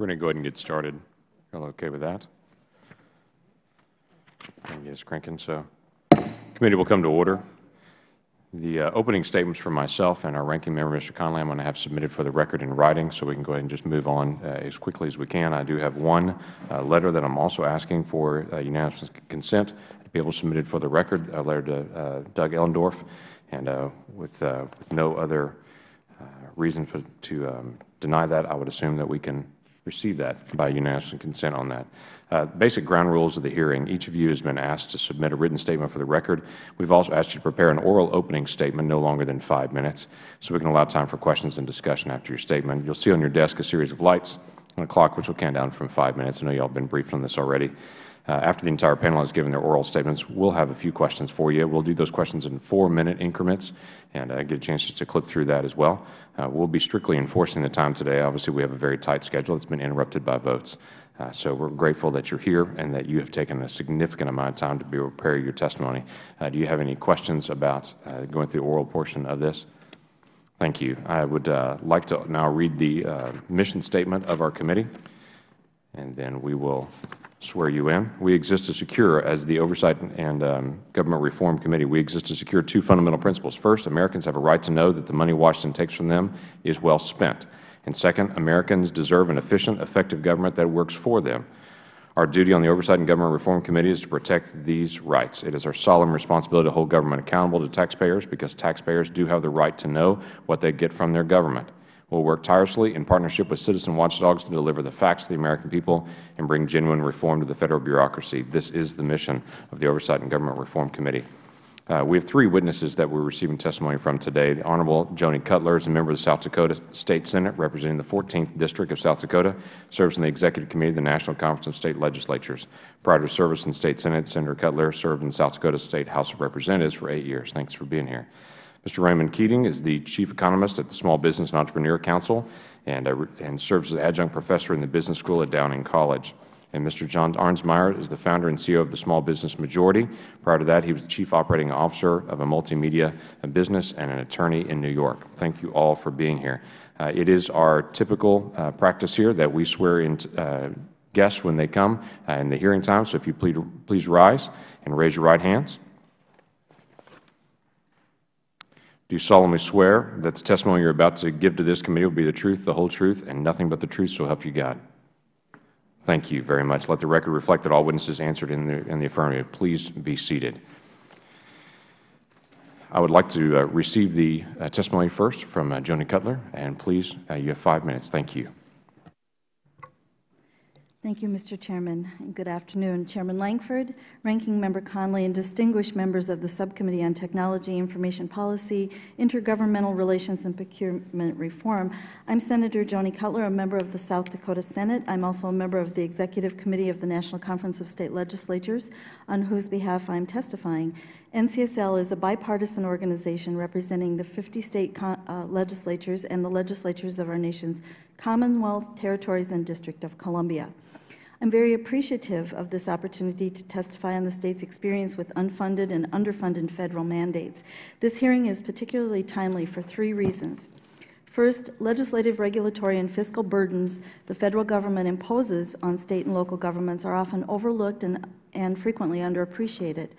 We're going to go ahead and get started. Y'all okay with that? Yes, cranking. So, committee will come to order. The opening statements from myself and our ranking member, Mr. Conley, I'm going to have submitted for the record in writing, so we can go ahead and just move on as quickly as we can. I do have one letter that I'm also asking for unanimous consent to be able to submitted for the record, a letter to Doug Ellendorf, and with no other reason to deny that, I would assume that we can receive that by unanimous consent on that. Basic ground rules of the hearing. Each of you has been asked to submit a written statement for the record. We've also asked you to prepare an oral opening statement no longer than 5 minutes, so we can allow time for questions and discussion after your statement. You'll see on your desk a series of lights and a clock which will count down from 5 minutes. I know you all have been briefed on this already. After the entire panel has given their oral statements, we'll have a few questions for you. We'll do those questions in 4-minute increments and get a chance just to clip through that as well. We'll be strictly enforcing the time today. Obviously, we have a very tight schedule that's been interrupted by votes. So we're grateful that you're here and that you have taken a significant amount of time to be able to prepare your testimony. Do you have any questions about going through the oral portion of this? Thank you. I would like to now read the mission statement of our committee, and then we will swear you in. We exist to secure, as the Oversight and Government Reform Committee, we exist to secure two fundamental principles. First, Americans have a right to know that the money Washington takes from them is well spent. And second, Americans deserve an efficient, effective government that works for them. Our duty on the Oversight and Government Reform Committee is to protect these rights. It is our solemn responsibility to hold government accountable to taxpayers, because taxpayers do have the right to know what they get from their government. We will work tirelessly in partnership with citizen watchdogs to deliver the facts to the American people and bring genuine reform to the Federal bureaucracy. This is the mission of the Oversight and Government Reform Committee. We have 3 witnesses that we are receiving testimony from today. The Honorable Joni Cutler is a member of the South Dakota State Senate representing the 14th District of South Dakota, serves on the Executive Committee of the National Conference of State Legislatures. Prior to service in State Senate, Senator Cutler served in the South Dakota State House of Representatives for 8 years. Thanks for being here. Mr. Raymond Keating is the Chief Economist at the Small Business and Entrepreneur Council and serves as adjunct professor in the Business School at Downing College. And Mr. John Arnsmeyer is the founder and CEO of the Small Business Majority. Prior to that, he was the Chief Operating Officer of a multimedia business and an attorney in New York. Thank you all for being here. It is our typical practice here that we swear in guests when they come in the hearing time. So if you please rise and raise your right hands. Do you solemnly swear that the testimony you are about to give to this committee will be the truth, the whole truth, and nothing but the truth, so help you God? Thank you very much. Let the record reflect that all witnesses answered in the affirmative. Please be seated. I would like to receive the testimony first from Joni Cutler, and please, you have 5 minutes. Thank you. Thank you, Mr. Chairman, and good afternoon. Chairman Lankford, Ranking Member Conley, and distinguished members of the Subcommittee on Technology, Information Policy, Intergovernmental Relations, and Procurement Reform. I'm Senator Joni Cutler, a member of the South Dakota Senate. I'm also a member of the Executive Committee of the National Conference of State Legislatures, on whose behalf I'm testifying. NCSL is a bipartisan organization representing the 50 state legislatures and the legislatures of our nation's Commonwealth, territories, and District of Columbia. I'm very appreciative of this opportunity to testify on the state's experience with unfunded and underfunded federal mandates. This hearing is particularly timely for 3 reasons. First, legislative, regulatory, and fiscal burdens the federal government imposes on state and local governments are often overlooked and frequently underappreciated.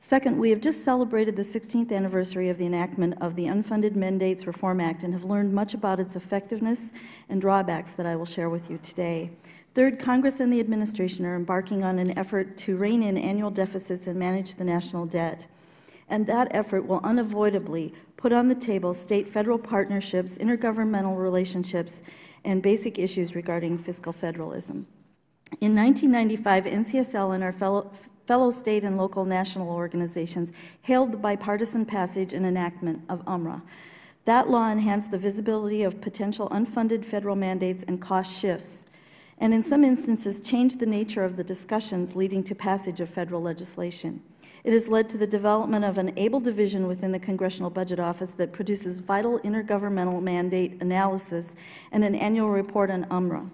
Second, we have just celebrated the 16th anniversary of the enactment of the Unfunded Mandates Reform Act and have learned much about its effectiveness and drawbacks that I will share with you today. Third, Congress and the administration are embarking on an effort to rein in annual deficits and manage the national debt. And that effort will unavoidably put on the table state-federal partnerships, intergovernmental relationships, and basic issues regarding fiscal federalism. In 1995, NCSL and our fellow state and local national organizations hailed the bipartisan passage and enactment of UMRA. That law enhanced the visibility of potential unfunded federal mandates and cost shifts, and in some instances changed the nature of the discussions leading to passage of federal legislation. It has led to the development of an able division within the Congressional Budget Office that produces vital intergovernmental mandate analysis and an annual report on UMRA.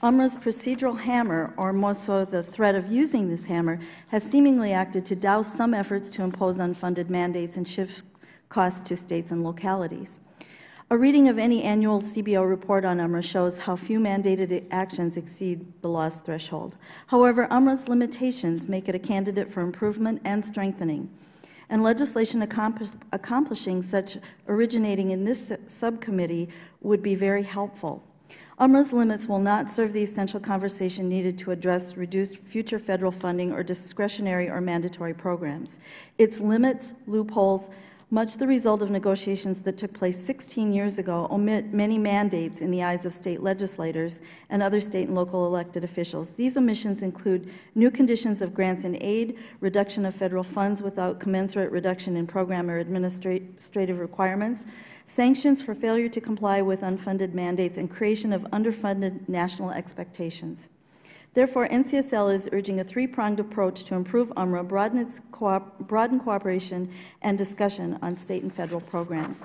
UMRA's procedural hammer, or more so the threat of using this hammer, has seemingly acted to douse some efforts to impose unfunded mandates and shift costs to states and localities. A reading of any annual CBO report on UMRA shows how few mandated actions exceed the law's threshold. However, UMRA's limitations make it a candidate for improvement and strengthening, and legislation accomplishing such originating in this subcommittee would be very helpful. UMRA's limits will not serve the essential conversation needed to address reduced future federal funding or discretionary or mandatory programs. Its limits, loopholes, much the result of negotiations that took place 16 years ago, omit many mandates in the eyes of state legislators and other state and local elected officials. These omissions include new conditions of grants and aid, reduction of federal funds without commensurate reduction in program or administrative requirements, sanctions for failure to comply with unfunded mandates, and creation of underfunded national expectations. Therefore, NCSL is urging a three-pronged approach to improve UMRA, broaden cooperation and discussion on state and federal programs.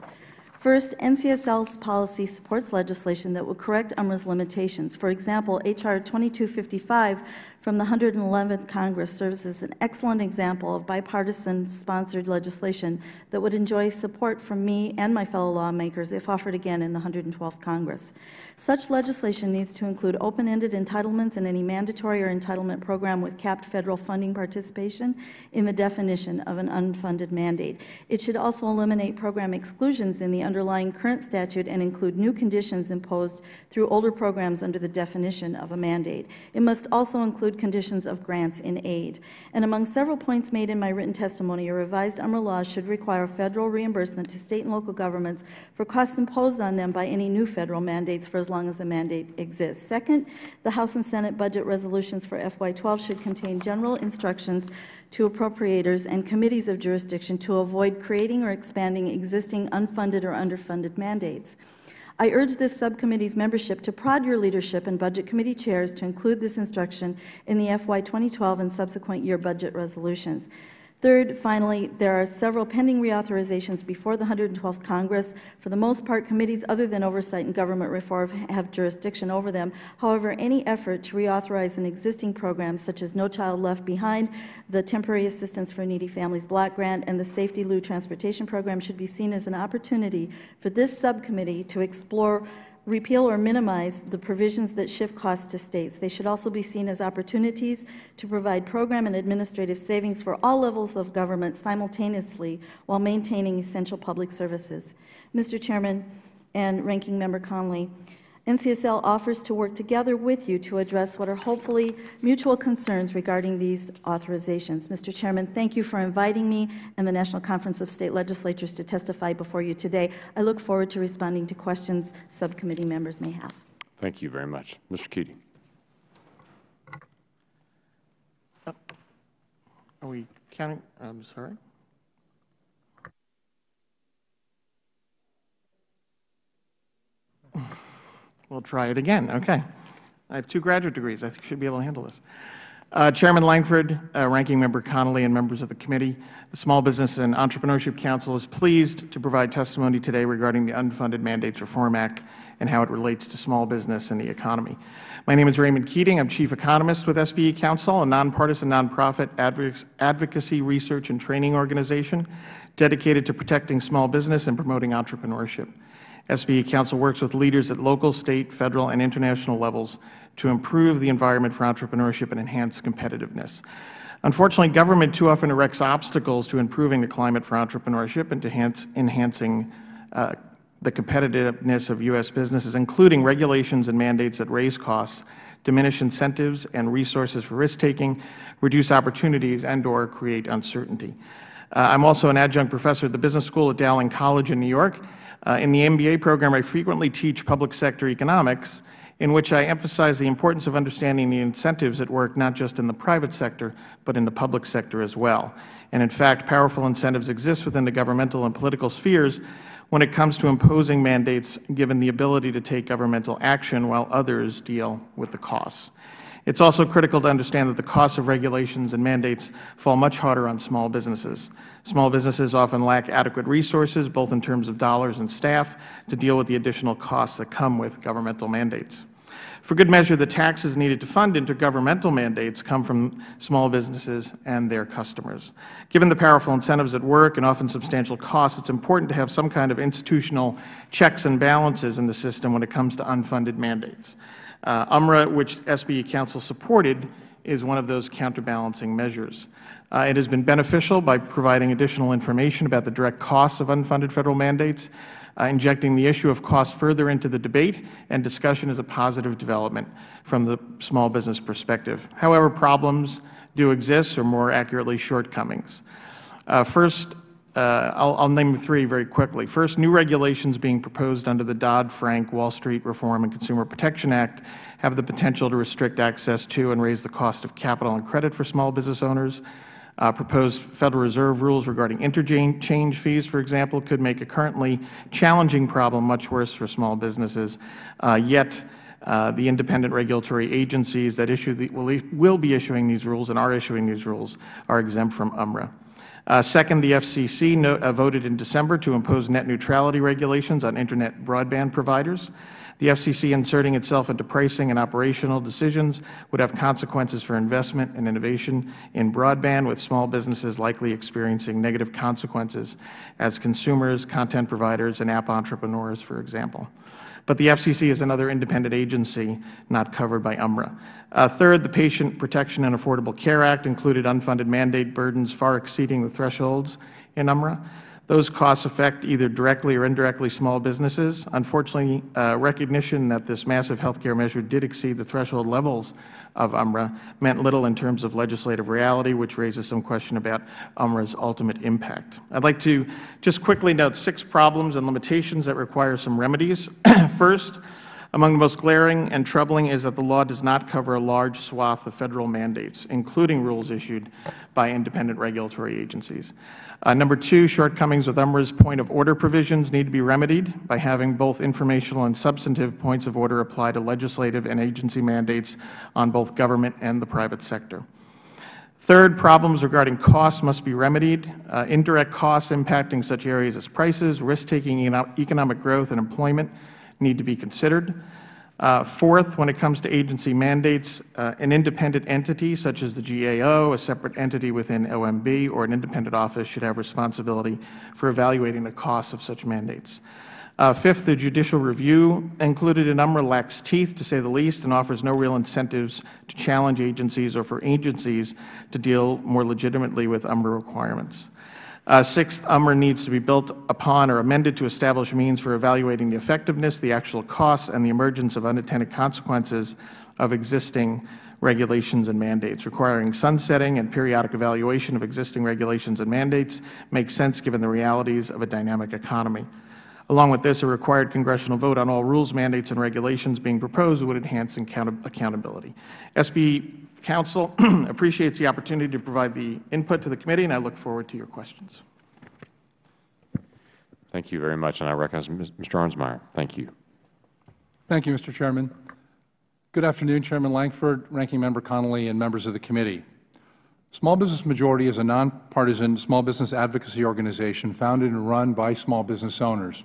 First, NCSL's policy supports legislation that will correct UMRA's limitations. For example, H.R. 2255 from the 111th Congress serves as an excellent example of bipartisan-sponsored legislation that would enjoy support from me and my fellow lawmakers if offered again in the 112th Congress. Such legislation needs to include open-ended entitlements in any mandatory or entitlement program with capped federal funding participation in the definition of an unfunded mandate. It should also eliminate program exclusions in the underlying current statute and include new conditions imposed through older programs under the definition of a mandate. It must also include conditions of grants in aid. And among several points made in my written testimony, a revised UMRA law should require federal reimbursement to state and local governments for costs imposed on them by any new federal mandates for as long as the mandate exists. Second, the House and Senate budget resolutions for FY12 should contain general instructions to appropriators and committees of jurisdiction to avoid creating or expanding existing unfunded or underfunded mandates. I urge this subcommittee's membership to prod your leadership and budget committee chairs to include this instruction in the FY 2012 and subsequent year budget resolutions. Third, finally, there are several pending reauthorizations before the 112th Congress. For the most part, committees other than Oversight and Government Reform have jurisdiction over them. However, any effort to reauthorize an existing program, such as No Child Left Behind, the Temporary Assistance for Needy Families Block Grant, and the Safety Lou Transportation Program, should be seen as an opportunity for this subcommittee to explore repeal or minimize the provisions that shift costs to states. They should also be seen as opportunities to provide program and administrative savings for all levels of government simultaneously while maintaining essential public services. Mr. Chairman and Ranking Member Conley, NCSL offers to work together with you to address what are hopefully mutual concerns regarding these authorizations. Mr. Chairman, thank you for inviting me and the National Conference of State Legislatures to testify before you today. I look forward to responding to questions subcommittee members may have. Thank you very much. Mr. Keating. Are we counting? I'm sorry. We'll try it again. Okay. I have 2 graduate degrees. I think I should be able to handle this. Chairman Langford, Ranking Member Connolly, and members of the committee, the Small Business and Entrepreneurship Council is pleased to provide testimony today regarding the Unfunded Mandates Reform Act and how it relates to small business and the economy. My name is Raymond Keating. I'm Chief Economist with SBE Council, a nonpartisan nonprofit advocacy, research, and training organization dedicated to protecting small business and promoting entrepreneurship. SBE Council works with leaders at local, state, federal, and international levels to improve the environment for entrepreneurship and enhance competitiveness. Unfortunately, government too often erects obstacles to improving the climate for entrepreneurship and to enhancing the competitiveness of U.S. businesses, including regulations and mandates that raise costs, diminish incentives and resources for risk-taking, reduce opportunities, and/or create uncertainty. I'm also an adjunct professor at the Business School at Dowling College in New York. In the MBA program, I frequently teach public sector economics, in which I emphasize the importance of understanding the incentives at work not just in the private sector, but in the public sector as well. And in fact, powerful incentives exist within the governmental and political spheres when it comes to imposing mandates, given the ability to take governmental action while others deal with the costs. It's also critical to understand that the costs of regulations and mandates fall much harder on small businesses. Small businesses often lack adequate resources, both in terms of dollars and staff, to deal with the additional costs that come with governmental mandates. For good measure, the taxes needed to fund intergovernmental mandates come from small businesses and their customers. Given the powerful incentives at work and often substantial costs, it is important to have some kind of institutional checks and balances in the system when it comes to unfunded mandates. UMRA, which SBE Council supported, is one of those counterbalancing measures. It has been beneficial by providing additional information about the direct costs of unfunded Federal mandates. Injecting the issue of cost further into the debate and discussion is a positive development from the small business perspective. However, problems do exist, or more accurately, shortcomings. First, I'll name three very quickly. First, new regulations being proposed under the Dodd-Frank Wall Street Reform and Consumer Protection Act have the potential to restrict access to and raise the cost of capital and credit for small business owners. Proposed Federal Reserve rules regarding interchange fees, for example, could make a currently challenging problem much worse for small businesses. Yet, the independent regulatory agencies that will be issuing these rules and are issuing these rules are exempt from UMRA. Second, the FCC voted in December to impose net neutrality regulations on Internet broadband providers. The FCC inserting itself into pricing and operational decisions would have consequences for investment and innovation in broadband, with small businesses likely experiencing negative consequences as consumers, content providers, and app entrepreneurs, for example. But the FCC is another independent agency not covered by UMRA. Third, the Patient Protection and Affordable Care Act included unfunded mandate burdens far exceeding the thresholds in UMRA. Those costs affect either directly or indirectly small businesses. Unfortunately, recognition that this massive health care measure did exceed the threshold levels of UMRA meant little in terms of legislative reality, which raises some question about UMRA's ultimate impact. I'd like to just quickly note 6 problems and limitations that require some remedies. First, among the most glaring and troubling is that the law does not cover a large swath of Federal mandates, including rules issued by independent regulatory agencies. Number 2, shortcomings with UMRA's point of order provisions need to be remedied by having both informational and substantive points of order apply to legislative and agency mandates on both government and the private sector. Third, problems regarding costs must be remedied. Indirect costs impacting such areas as prices, risk-taking economic growth, and employment need to be considered. Fourth, when it comes to agency mandates, an independent entity such as the GAO, a separate entity within OMB, or an independent office should have responsibility for evaluating the costs of such mandates. Fifth, the judicial review included in UMRA lacks teeth, to say the least, and offers no real incentives to challenge agencies or for agencies to deal more legitimately with UMRA requirements. Sixth, UMRA needs to be built upon or amended to establish means for evaluating the effectiveness, the actual costs, and the emergence of unintended consequences of existing regulations and mandates. Requiring sunsetting and periodic evaluation of existing regulations and mandates makes sense given the realities of a dynamic economy. Along with this, a required congressional vote on all rules, mandates, and regulations being proposed would enhance accountability. SB Council appreciates the opportunity to provide the input to the committee, and I look forward to your questions. Thank you very much, and I recognize Mr. Arnsmeyer. Thank you. Thank you, Mr. Chairman. Good afternoon, Chairman Lankford, Ranking Member Connolly, and members of the committee. Small Business Majority is a nonpartisan small business advocacy organization founded and run by small business owners.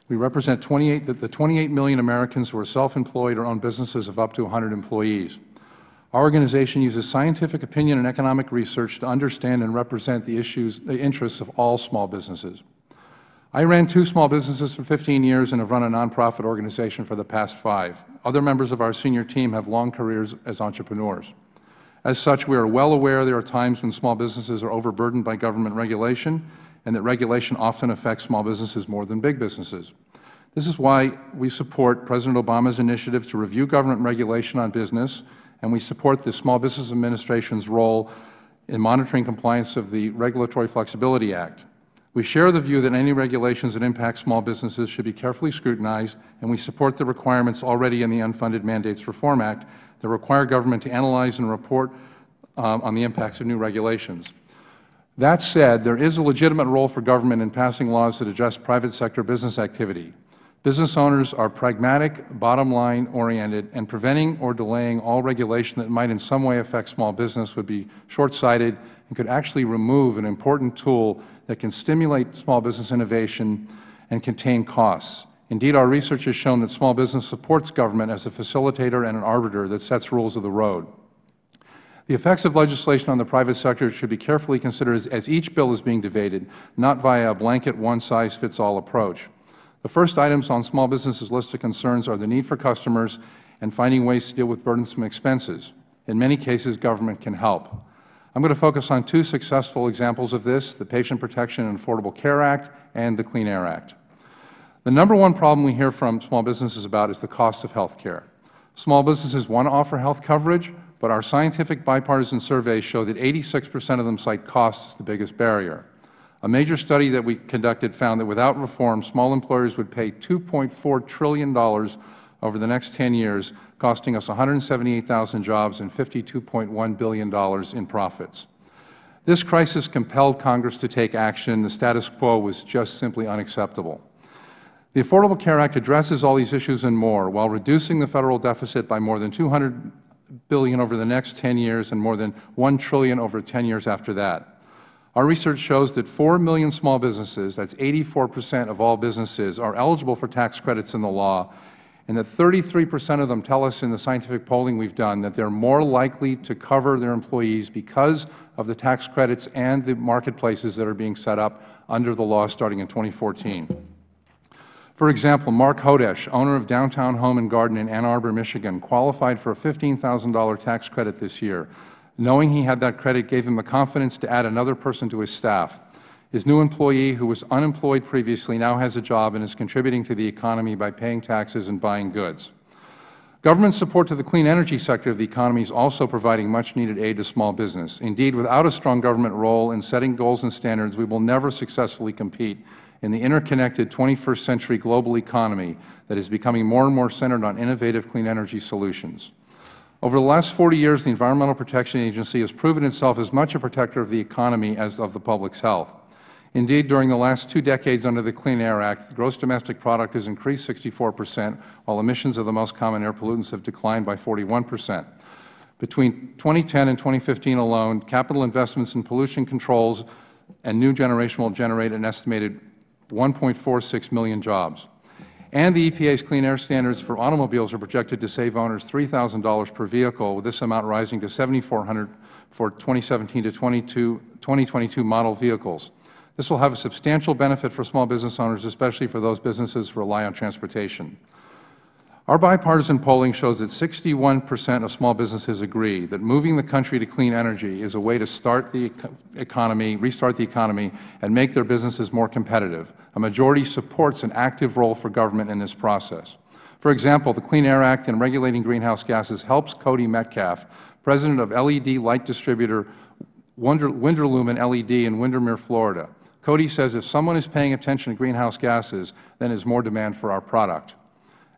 We represent the 28 million Americans who are self-employed or own businesses of up to 100 employees. Our organization uses scientific opinion and economic research to understand and represent the interests of all small businesses. I ran 2 small businesses for 15 years and have run a nonprofit organization for the past 5. Other members of our senior team have long careers as entrepreneurs. As such, we are well aware there are times when small businesses are overburdened by government regulation and that regulation often affects small businesses more than big businesses. This is why we support President Obama's initiative to review government regulation on business, and we support the Small Business Administration's role in monitoring compliance of the Regulatory Flexibility Act. We share the view that any regulations that impact small businesses should be carefully scrutinized, and we support the requirements already in the Unfunded Mandates Reform Act that require government to analyze and report on the impacts of new regulations. That said, there is a legitimate role for government in passing laws that address private sector business activity. Business owners are pragmatic, bottom-line oriented, and preventing or delaying all regulation that might in some way affect small business would be short-sighted and could actually remove an important tool that can stimulate small business innovation and contain costs. Indeed, our research has shown that small business supports government as a facilitator and an arbiter that sets rules of the road. The effects of legislation on the private sector should be carefully considered as each bill is being debated, not via a blanket one-size-fits-all approach. The first items on small businesses' list of concerns are the need for customers and finding ways to deal with burdensome expenses. In many cases, government can help. I am going to focus on two successful examples of this, the Patient Protection and Affordable Care Act and the Clean Air Act. The number one problem we hear from small businesses about is the cost of health care. Small businesses want to offer health coverage, but our scientific bipartisan surveys show that 86% of them cite cost as the biggest barrier. A major study that we conducted found that without reform, small employers would pay $2.4 trillion over the next 10 years, costing us 178,000 jobs and $52.1 billion in profits. This crisis compelled Congress to take action. The status quo was just simply unacceptable. The Affordable Care Act addresses all these issues and more, while reducing the Federal deficit by more than $200 billion over the next 10 years and more than $1 trillion over 10 years after that. Our research shows that 4 million small businesses, that's 84% of all businesses, are eligible for tax credits in the law, and that 33% of them tell us in the scientific polling we've done that they're more likely to cover their employees because of the tax credits and the marketplaces that are being set up under the law starting in 2014. For example, Mark Hodesh, owner of Downtown Home and Garden in Ann Arbor, Michigan, qualified for a $15,000 tax credit this year. Knowing he had that credit gave him the confidence to add another person to his staff. His new employee, who was unemployed previously, now has a job and is contributing to the economy by paying taxes and buying goods. Government support to the clean energy sector of the economy is also providing much-needed aid to small business. Indeed, without a strong government role in setting goals and standards, we will never successfully compete in the interconnected 21st century global economy that is becoming more and more centered on innovative clean energy solutions. Over the last 40 years, the Environmental Protection Agency has proven itself as much a protector of the economy as of the public's health. Indeed, during the last 2 decades under the Clean Air Act, the gross domestic product has increased 64%, while emissions of the most common air pollutants have declined by 41%. Between 2010 and 2015 alone, capital investments in pollution controls and new generation will generate an estimated 1.46 million jobs. And the EPA's clean air standards for automobiles are projected to save owners $3,000 per vehicle, with this amount rising to $7,400 for 2017 to 2022 model vehicles. This will have a substantial benefit for small business owners, especially for those businesses who rely on transportation. Our bipartisan polling shows that 61% of small businesses agree that moving the country to clean energy is a way to start the economy, restart the economy, and make their businesses more competitive. A majority supports an active role for government in this process. For example, the Clean Air Act and regulating greenhouse gases helps Cody Metcalf, president of LED light distributor Winderlumen LED in Windermere, Florida. Cody says if someone is paying attention to greenhouse gases, then there's more demand for our product.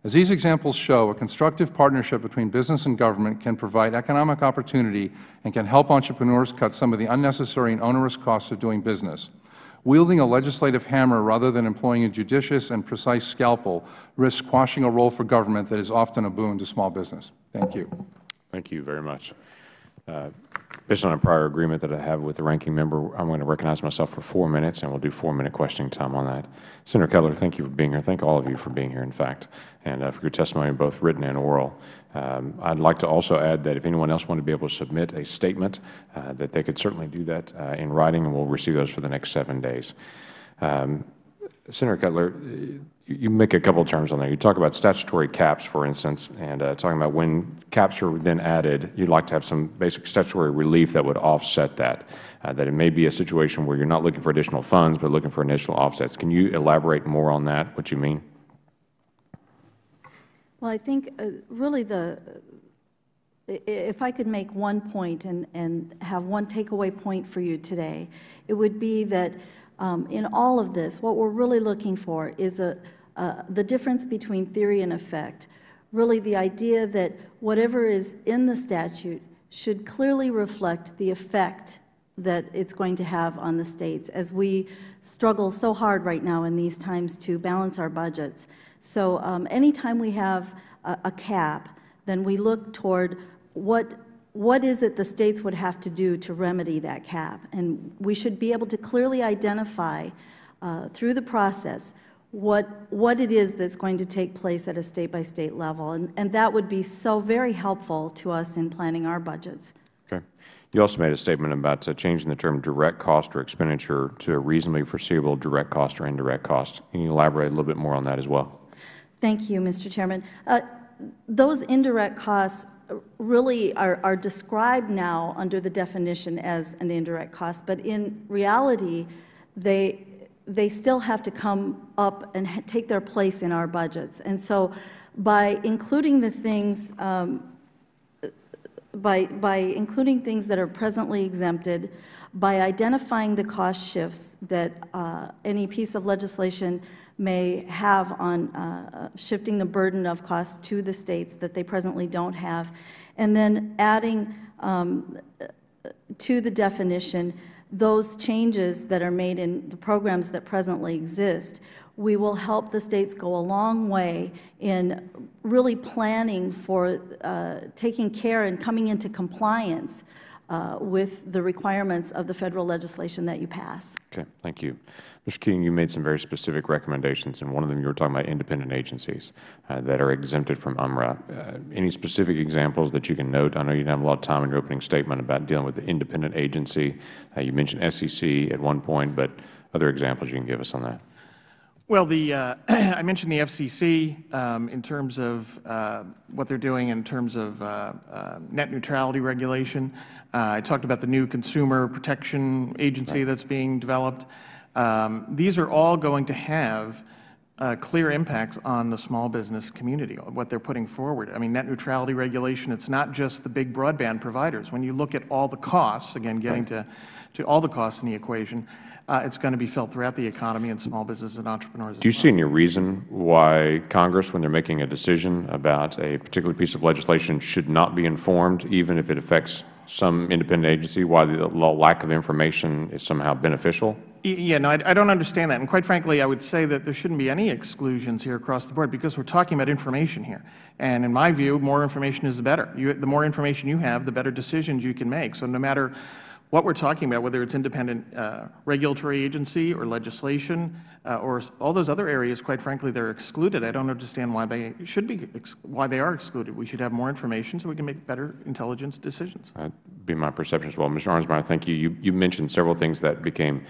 As these examples show, a constructive partnership between business and government can provide economic opportunity and can help entrepreneurs cut some of the unnecessary and onerous costs of doing business. Wielding a legislative hammer rather than employing a judicious and precise scalpel risks quashing a role for government that is often a boon to small business. Thank you. Thank you very much. Based on a prior agreement that I have with the ranking member, I'm going to recognize myself for 4 minutes, and we'll do 4-minute questioning time on that. Senator Kettler, thank you for being here. Thank all of you for being here, in fact, and for your testimony, both written and oral. I'd like to also add that if anyone else wanted to be able to submit a statement, that they could certainly do that in writing, and we'll receive those for the next 7 days. Senator Kettler, you make a couple of terms on there. You talk about statutory caps, for instance, and talking about when caps are then added, you'd like to have some basic statutory relief that would offset that, that it may be a situation where you're not looking for additional funds but looking for additional offsets. Can you elaborate more on that, what you mean? Well, I think really if I could make one point and have one takeaway point for you today, it would be that in all of this, what we're really looking for is the difference between theory and effect. Really the idea that whatever is in the statute should clearly reflect the effect that it's going to have on the states as we struggle so hard right now in these times to balance our budgets. So anytime we have a cap, then we look toward what is it the states would have to do to remedy that cap. And we should be able to clearly identify through the process what it is that's going to take place at a state-by-state level. And that would be so very helpful to us in planning our budgets. Okay. You also made a statement about changing the term direct cost or expenditure to a reasonably foreseeable direct cost or indirect cost. Can you elaborate a little bit more on that as well? Thank you, Mr. Chairman. Those indirect costs really are described now under the definition as an indirect cost, but in reality, they still have to come up and take their place in our budgets. And so by including the things, by including things that are presently exempted, by identifying the cost shifts that any piece of legislation may have on shifting the burden of costs to the states that they presently don't have, and then adding to the definition those changes that are made in the programs that presently exist, we will help the states go a long way in really planning for taking care and coming into compliance with the requirements of the federal legislation that you pass. Okay, thank you. Mr. Keating, you made some very specific recommendations, and one of them you were talking about independent agencies that are exempted from UMRA. Any specific examples that you can note? I know you didn't have a lot of time in your opening statement about dealing with the independent agency. You mentioned SEC at one point, but other examples you can give us on that? Well, I mentioned the FCC in terms of what they're doing in terms of net neutrality regulation. I talked about the new Consumer Protection Agency that's being developed. These are all going to have clear impacts on the small business community, what they're putting forward. I mean, net neutrality regulation, it's not just the big broadband providers. When you look at all the costs, again, getting to all the costs in the equation, it's going to be felt throughout the economy and small businesses and entrepreneurs. Do you see any reason why Congress, when they're making a decision about a particular piece of legislation, should not be informed, even if it affects some independent agency, why the lack of information is somehow beneficial? Yeah, no, I don't understand that. And quite frankly, I would say that there shouldn't be any exclusions here across the board because we're talking about information here. And in my view, more information is the better. The more information you have, the better decisions you can make. So no matter what we're talking about, whether it's independent regulatory agency or legislation or all those other areas, quite frankly, they're excluded. I don't understand why they should be, why they are excluded. We should have more information so we can make better intelligence decisions. That'd be my perception as well. Mr. Arnsmeyer, thank you. You mentioned several things that became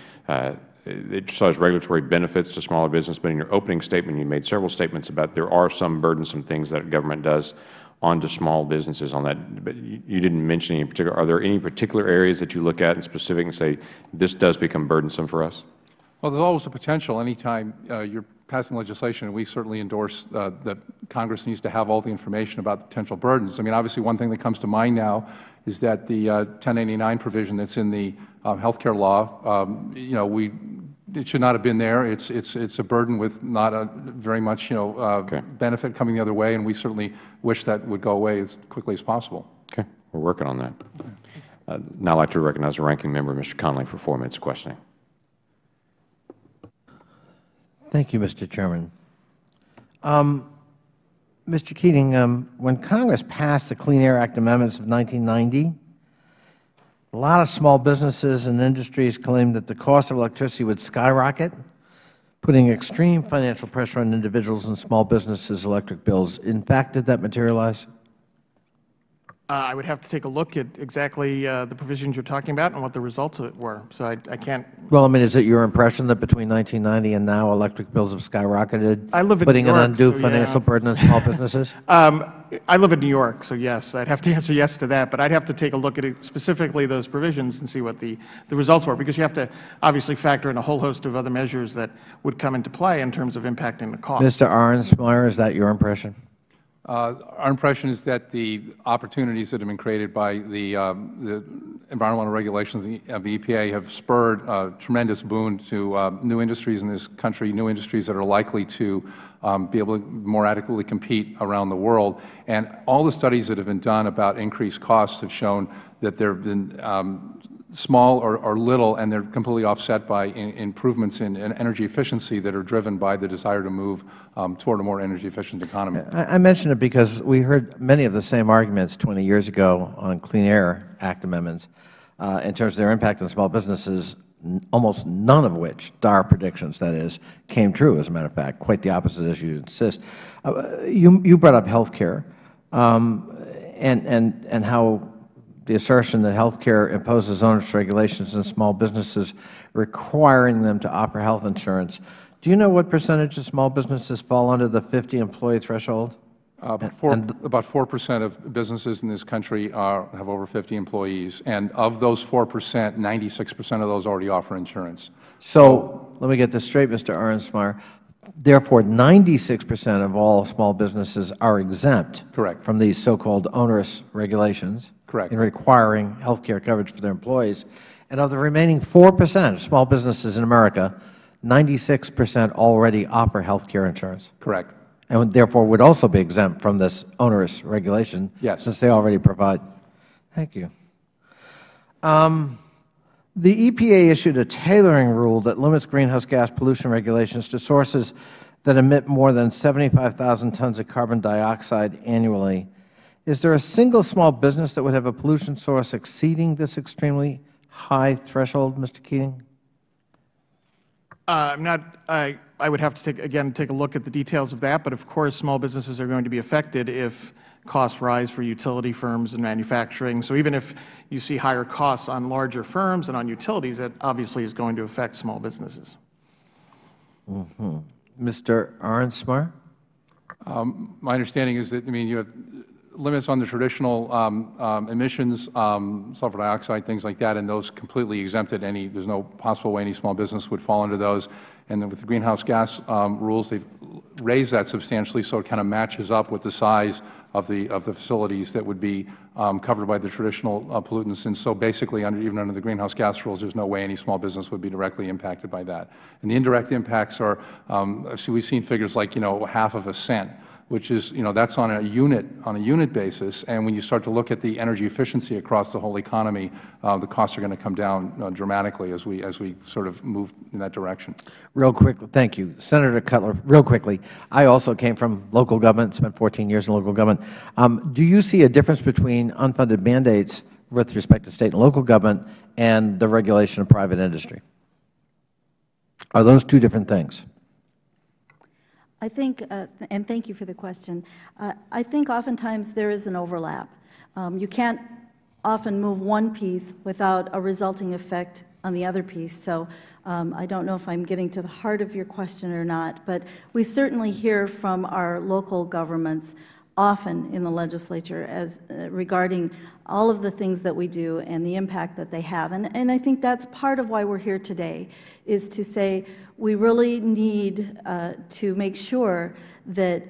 it saw as regulatory benefits to smaller business, but in your opening statement, you made several statements about there are some burdensome things that government does onto small businesses on that, but you didn't mention any particular. Are there any particular areas that you look at in specific and say, this does become burdensome for us? Well, there's always a potential anytime you're passing legislation, and we certainly endorse that Congress needs to have all the information about the potential burdens. I mean, obviously, one thing that comes to mind now is that the 1089 provision that's in the health care law, it should not have been there. It's a burden with not a very much benefit coming the other way, and we certainly wish that would go away as quickly as possible. Okay, we're working on that. Now I'd like to recognize the ranking member, Mr. Connolly, for 4 minutes of questioning. Thank you, Mr. Chairman. Mr. Keating, when Congress passed the Clean Air Act amendments of 1990, a lot of small businesses and industries claimed that the cost of electricity would skyrocket, putting extreme financial pressure on individuals and small businesses' electric bills. In fact, did that materialize? I would have to take a look at exactly the provisions you're talking about and what the results of it were. So I can't. Well, I mean, is it your impression that between 1990 and now electric bills have skyrocketed, I live in putting New York, an undue so financial burden on small businesses? I live in New York, so yes, I'd have to answer yes to that. But I'd have to take a look at it, specifically those provisions and see what the results were, because you have to obviously factor in a whole host of other measures that would come into play in terms of impacting the cost. Mr. Arnsmeyer, is that your impression? Our impression is that the opportunities that have been created by the environmental regulations of the EPA have spurred a tremendous boon to new industries in this country, new industries that are likely to be able to more adequately compete around the world. And all the studies that have been done about increased costs have shown that there have been small or little, and they're completely offset by improvements in energy efficiency that are driven by the desire to move toward a more energy efficient economy. I mention it because we heard many of the same arguments 20 years ago on Clean Air Act amendments in terms of their impact on small businesses. almost none of which, dire predictions that is, came true, as a matter of fact, quite the opposite as you insist. You brought up health care and how the assertion that health care imposes onerous regulations on small businesses requiring them to offer health insurance. Do you know what percentage of small businesses fall under the 50-employee threshold? About 4% of businesses in this country have over 50 employees, and of those 4%, 96% of those already offer insurance. So let me get this straight, Mr. Arnsmeyer. Therefore, 96% of all small businesses are exempt from these so-called onerous regulations in requiring health care coverage for their employees. And of the remaining 4% of small businesses in America, 96% already offer health care insurance. Correct. And therefore would also be exempt from this onerous regulation since they already provide. Thank you. The EPA issued a tailoring rule that limits greenhouse gas pollution regulations to sources that emit more than 75,000 tons of carbon dioxide annually. Is there a single small business that would have a pollution source exceeding this extremely high threshold, Mr. Keating? I would have to, take a look at the details of that, but of course small businesses are going to be affected if costs rise for utility firms and manufacturing. So even if you see higher costs on larger firms and on utilities, that obviously is going to affect small businesses. Mr. Arnsmeyer? My understanding is that, you have limits on the traditional emissions, sulfur dioxide, things like that, and those completely exempted. There's no possible way any small business would fall under those. And then with the greenhouse gas rules, they've raised that substantially, so it kind of matches up with the size of the facilities that would be covered by the traditional pollutants. And so basically, even under the greenhouse gas rules, there's no way any small business would be directly impacted by that. And the indirect impacts are, so we've seen figures like, half of a cent, which is, that's on a unit basis. And when you start to look at the energy efficiency across the whole economy, the costs are going to come down dramatically as we sort of move in that direction. Real quickly, thank you. Senator Cutler, real quickly, I also came from local government, spent 14 years in local government. Do you see a difference between unfunded mandates with respect to state and local government and the regulation of private industry? Are those two different things? I think, and thank you for the question, I think oftentimes there is an overlap. You can't often move one piece without a resulting effect on the other piece. So I don't know if I'm getting to the heart of your question or not, but we certainly hear from our local governments often in the legislature as regarding all of the things that we do and the impact that they have. And I think that's part of why we're here today, is to say we really need to make sure that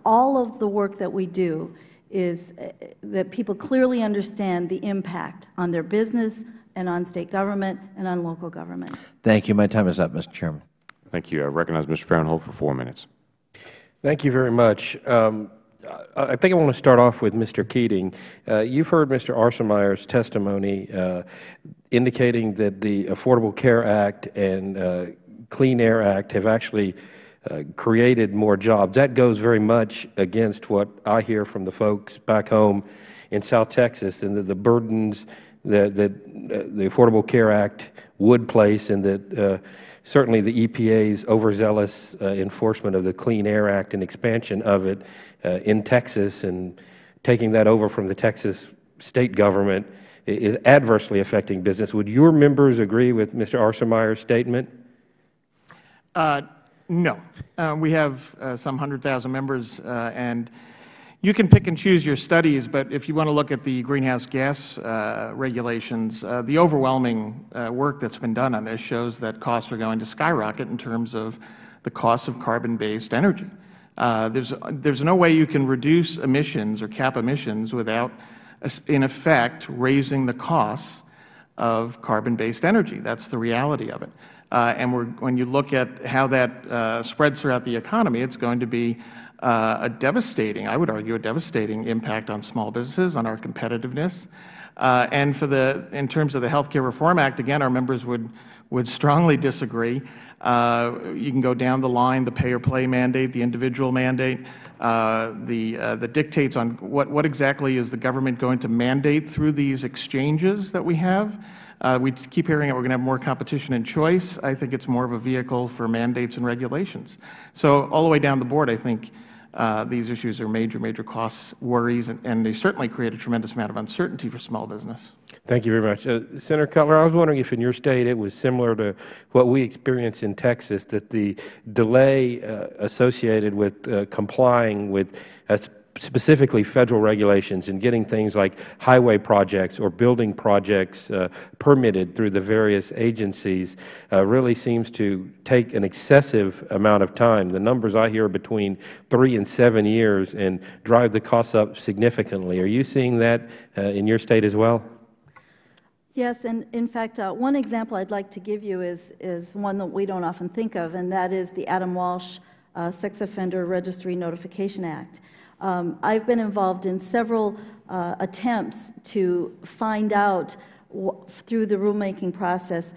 all of the work that we do is that people clearly understand the impact on their business and on state government and on local government. Thank you. My time is up, Mr. Chairman. Thank you. I recognize Mr. Farenthold for 4 minutes. Thank you very much. I think I want to start off with Mr. Keating. You've heard Mr. Arnsmeyer's testimony indicating that the Affordable Care Act and Clean Air Act have actually created more jobs. That goes very much against what I hear from the folks back home in South Texas, and that the burdens that the Affordable Care Act would place, and that certainly the EPA's overzealous enforcement of the Clean Air Act and expansion of it in Texas and taking that over from the Texas state government is adversely affecting business. Would your members agree with Mr. Arnsmeyer's statement? No. We have some 100,000 members, and you can pick and choose your studies, but if you want to look at the greenhouse gas regulations, the overwhelming work that's been done on this shows that costs are going to skyrocket in terms of the cost of carbon-based energy. There's no way you can reduce emissions or cap emissions without, in effect, raising the costs of carbon-based energy. That's the reality of it. And when you look at how that spreads throughout the economy, it's going to be a devastating, I would argue, a devastating impact on small businesses, on our competitiveness. And in terms of the Health Care Reform Act, again, our members would strongly disagree. You can go down the line, the pay-or-play mandate, the individual mandate, the dictates on what exactly is the government going to mandate through these exchanges that we have. We keep hearing that we're going to have more competition and choice. I think it's more of a vehicle for mandates and regulations. So all the way down the board, I think these issues are major, major cost worries, and they certainly create a tremendous amount of uncertainty for small business. Thank you very much. Senator Cutler, I was wondering if in your state it was similar to what we experienced in Texas, that the delay associated with complying with specifically federal regulations and getting things like highway projects or building projects permitted through the various agencies really seems to take an excessive amount of time. The numbers I hear are between 3 and 7 years and drive the costs up significantly. Are you seeing that in your state as well? Yes, and in fact, one example I'd like to give you is one that we don't often think of, and that is the Adam Walsh Sex Offender Registry Notification Act. I've been involved in several attempts to find out through the rulemaking process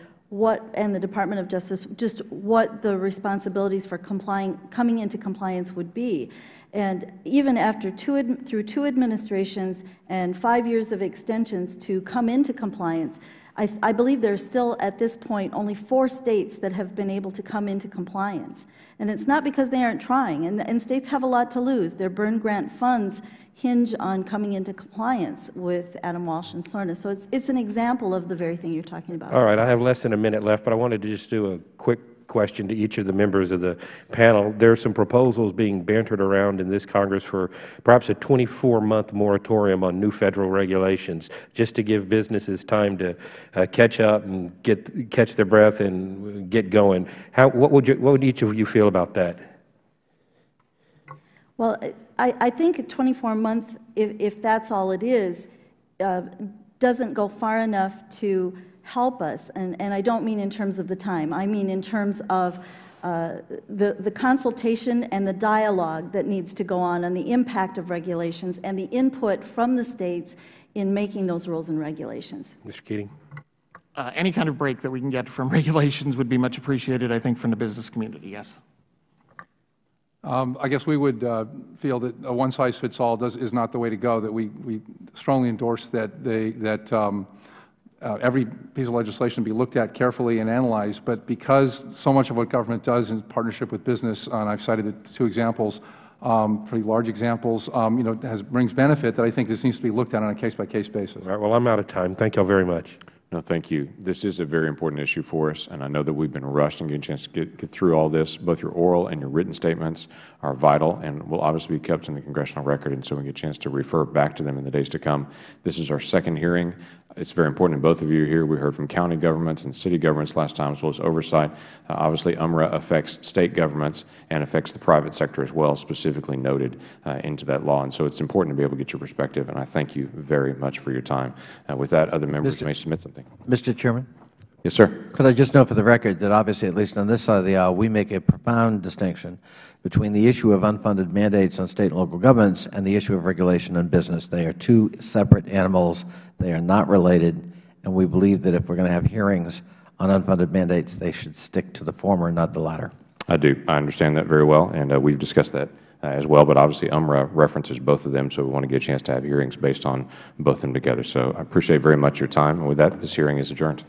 and the Department of Justice just what the responsibilities for coming into compliance would be. And even after through 2 administrations and 5 years of extensions to come into compliance, I believe there are still at this point only 4 states that have been able to come into compliance. And it's not because they aren't trying, and states have a lot to lose. Their burn grant funds hinge on coming into compliance with Adam Walsh and SORNA. So it's an example of the very thing you're talking about. All right, I have less than a minute left, but I wanted to just do a quick question to each of the members of the panel. There are some proposals being bantered around in this Congress for perhaps a 24-month moratorium on new federal regulations, just to give businesses time to catch up and catch their breath and get going. What would each of you feel about that? Well, I think a 24-month, if that's all it is, doesn't go far enough to help us, and I don't mean in terms of the time. I mean in terms of the consultation and the dialogue that needs to go on the impact of regulations and the input from the states in making those rules and regulations. Mr. Keating? Any kind of break that we can get from regulations would be much appreciated, I think, from the business community, yes. I guess we would feel that a one-size-fits-all is not the way to go, that we strongly endorse that every piece of legislation be looked at carefully and analyzed, but because so much of what government does in partnership with business, and I've cited the 2 examples, pretty large examples, brings benefit, that I think this needs to be looked at on a case-by-case basis. All right, well, I'm out of time. Thank you all very much. No, thank you. This is a very important issue for us, and I know that we've been rushed and getting a chance to get through all this. Both your oral and your written statements are vital and will obviously be kept in the congressional record, and so we get a chance to refer back to them in the days to come. This is our 2nd hearing. It's very important that both of you are here. We heard from county governments and city governments last time, as well as Oversight. Obviously, UMRA affects state governments and affects the private sector as well, specifically noted into that law. And so it's important to be able to get your perspective, and I thank you very much for your time. With that, other members may submit something. Mr. Chairman? Yes, sir. Could I just note for the record that obviously, at least on this side of the aisle, we make a profound distinction between the issue of unfunded mandates on state and local governments and the issue of regulation on business. They are 2 separate animals. They are not related, and we believe that if we're going to have hearings on unfunded mandates, they should stick to the former, not the latter. I do. I understand that very well, and we've discussed that as well. But obviously, UMRA references both of them, so we want to get a chance to have hearings based on both of them together. So I appreciate very much your time. And with that, this hearing is adjourned.